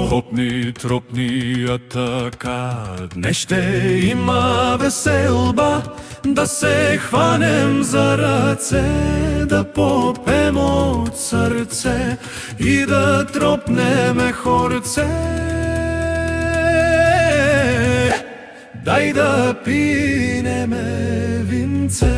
Хопни, тропни, а така днес ще има веселба, да се хванем за ръце, да попем от сърце и да тропнеме хорце. Дай да пинеме винце.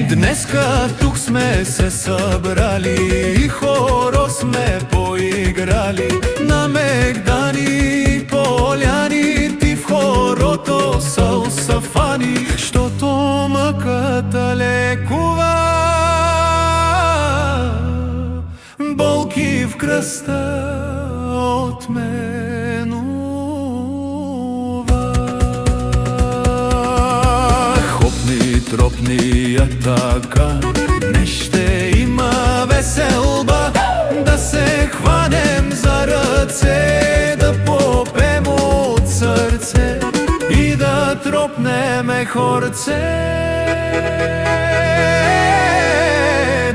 Днеска тук сме се събрали и хоро сме поиграли на мегдани поляни. Ти в хорото са фани, щото мъката лекува, болки в кръста отменува. Хопни, тропни, а така днес ще има веселба, да се хванем за ръце, да попем от сърце и да тропнеме хорце.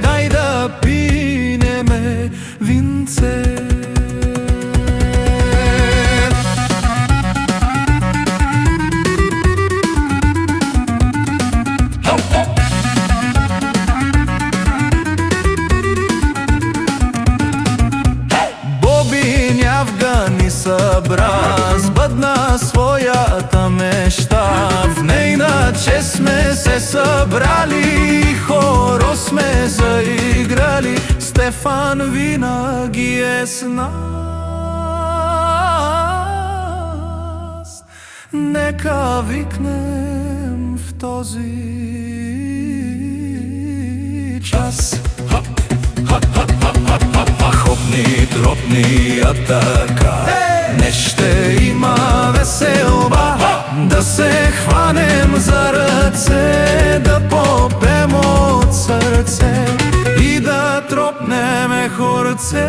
Дай да пинеме винце. Афгани събра, сбъдна своята мечта. В нейна чест сме се събрали, хоро сме заиграли. Стефан винаги е с нас. Нека викнем в този час. Хопни, тропни, а така днес ще има веселба, да се хванем за ръце, да попем от сърце и да тропнеме хорце.